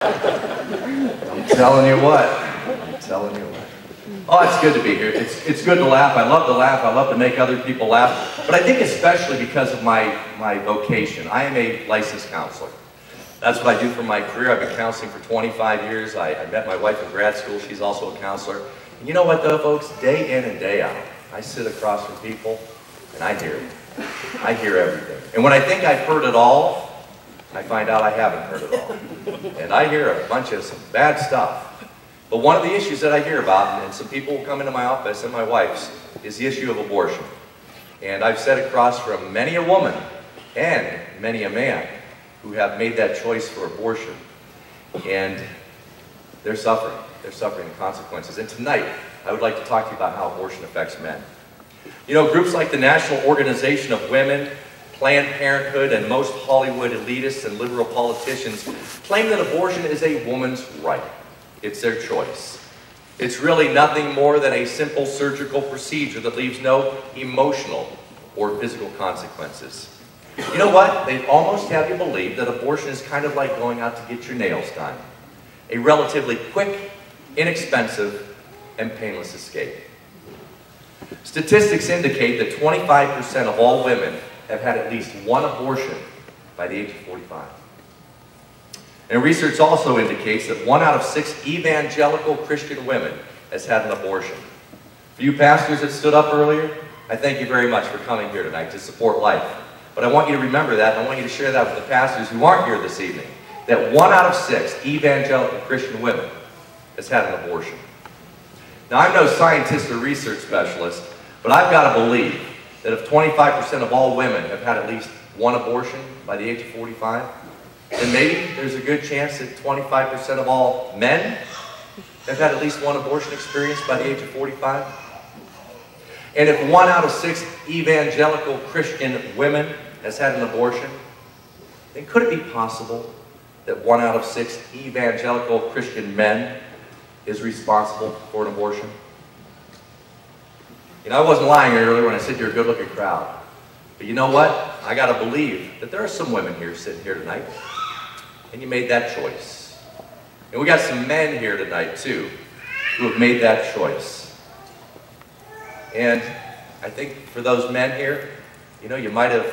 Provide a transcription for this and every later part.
I'm telling you what. I'm telling you what. Oh, it's good to be here. It's good to laugh. I love to laugh. I love to make other people laugh. But I think especially because of my vocation. I am a licensed counselor. That's what I do for my career. I've been counseling for 25 years. I met my wife in grad school. She's also a counselor. And you know what though, folks? Day in and day out, I sit across from people and I hear them. I hear everything. And when I think I've heard it all, I find out I haven't heard it all. And I hear a bunch of some bad stuff. But one of the issues that I hear about, and some people will come into my office and my wife's, is the issue of abortion. And I've sat across from many a woman and many a man who have made that choice for abortion. And they're suffering. They're suffering the consequences. And tonight, I would like to talk to you about how abortion affects men. You know, groups like the National Organization of Women, Planned Parenthood, and most Hollywood elitists and liberal politicians claim that abortion is a woman's right. It's their choice. It's really nothing more than a simple surgical procedure that leaves no emotional or physical consequences. You know what? They almost have you believe that abortion is kind of like going out to get your nails done. A relatively quick, inexpensive, and painless escape. Statistics indicate that 25% of all women have had at least one abortion by the age of 45. And research also indicates that 1 out of 6 evangelical Christian women has had an abortion. For you pastors that stood up earlier, I thank you very much for coming here tonight to support life. But I want you to remember that, and I want you to share that with the pastors who aren't here this evening, that 1 out of 6 evangelical Christian women has had an abortion. Now, I'm no scientist or research specialist, but I've got to believe that if 25% of all women have had at least one abortion by the age of 45, then maybe there's a good chance that 25% of all men have had at least one abortion experience by the age of 45. And if 1 out of 6 evangelical Christian women has had an abortion, then could it be possible that 1 out of 6 evangelical Christian men is responsible for an abortion? You know, I wasn't lying earlier when I said you're a good-looking crowd. But you know what? I got to believe that there are some women here sitting here tonight, and you made that choice. And we got some men here tonight, too, who have made that choice. And I think for those men here, you know, you might have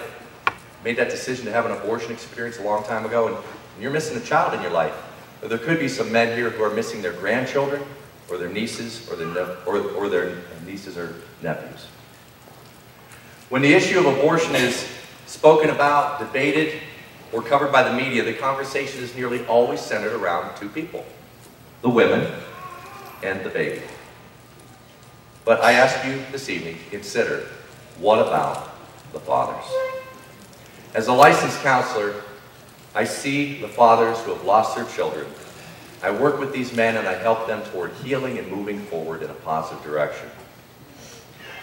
made that decision to have an abortion experience a long time ago, and you're missing a child in your life. Or there could be some men here who are missing their grandchildren, or their nieces, or their nieces or nephews. When the issue of abortion is spoken about, debated, or covered by the media, the conversation is nearly always centered around 2 people: the women and the baby. But I ask you this evening to consider, what about the fathers? As a licensed counselor, I see the fathers who have lost their children. I work with these men and I help them toward healing and moving forward in a positive direction.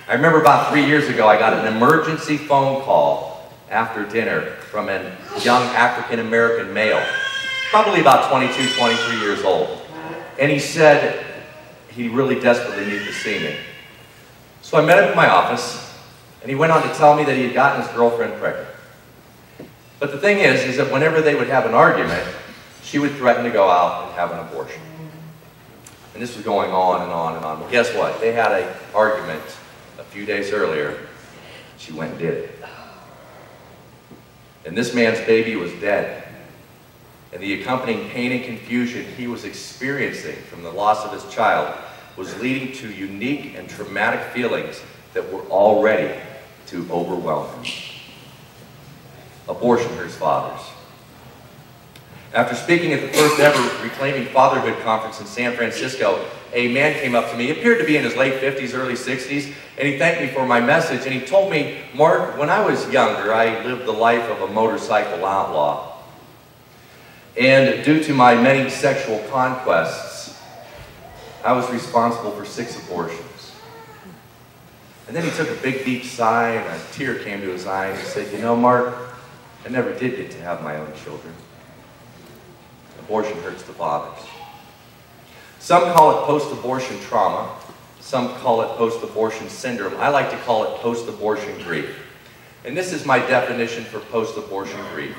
I remember about 3 years ago, I got an emergency phone call after dinner from a young African-American male, probably about 22, 23 years old. And he said he really desperately needed to see me. So I met him in my office, and he went on to tell me that he had gotten his girlfriend pregnant. But the thing is that whenever they would have an argument, she would threaten to go out and have an abortion. And this was going on and on and on. Well, guess what? They had an argument a few days earlier. She went and did it. And this man's baby was dead. And the accompanying pain and confusion he was experiencing from the loss of his child was leading to unique and traumatic feelings that were all ready to overwhelm him. Abortion hurts fathers. After speaking at the first ever Reclaiming Fatherhood conference in San Francisco, a man came up to me. He appeared to be in his late 50s, early 60s, and he thanked me for my message. And he told me, "Mark, when I was younger, I lived the life of a motorcycle outlaw. And due to my many sexual conquests, I was responsible for 6 abortions." And then he took a big, deep sigh, and a tear came to his eye, and he said, "You know, Mark, I never did get to have my own children." Abortion hurts the fathers. Some call it post-abortion trauma. Some call it post-abortion syndrome. I like to call it post-abortion grief. And this is my definition for post-abortion grief: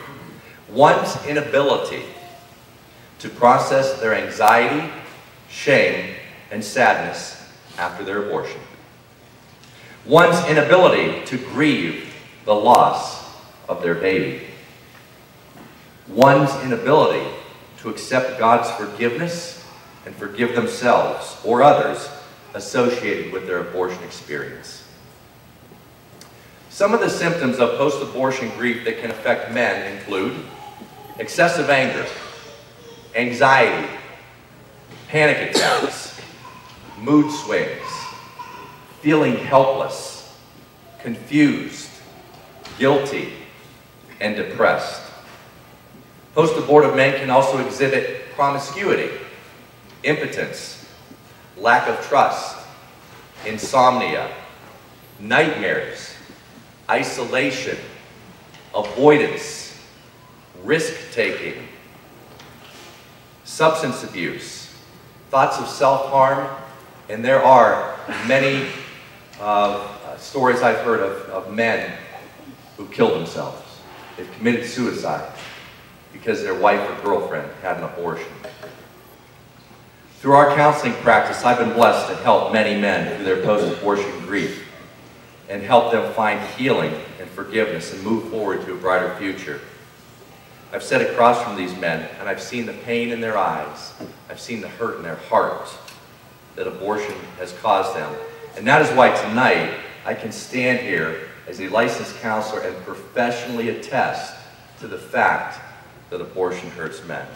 one's inability to process their anxiety, shame, and sadness after their abortion. One's inability to grieve the loss of their baby. One's inability to accept God's forgiveness and forgive themselves or others associated with their abortion experience. Some of the symptoms of post-abortion grief that can affect men include excessive anger, anxiety, panic attacks, mood swings, feeling helpless, confused, guilty, and depressed. Post-abortive men can also exhibit promiscuity, impotence, lack of trust, insomnia, nightmares, isolation, avoidance, risk-taking, substance abuse, thoughts of self-harm, and there are many stories I've heard of men who killed themselves. They've committed suicide because their wife or girlfriend had an abortion. Through our counseling practice, I've been blessed to help many men through their post-abortion grief and help them find healing and forgiveness and move forward to a brighter future. I've sat across from these men and I've seen the pain in their eyes. I've seen the hurt in their heart that abortion has caused them. And that is why tonight I can stand here as a licensed counselor and professionally attest to the fact that abortion hurts men.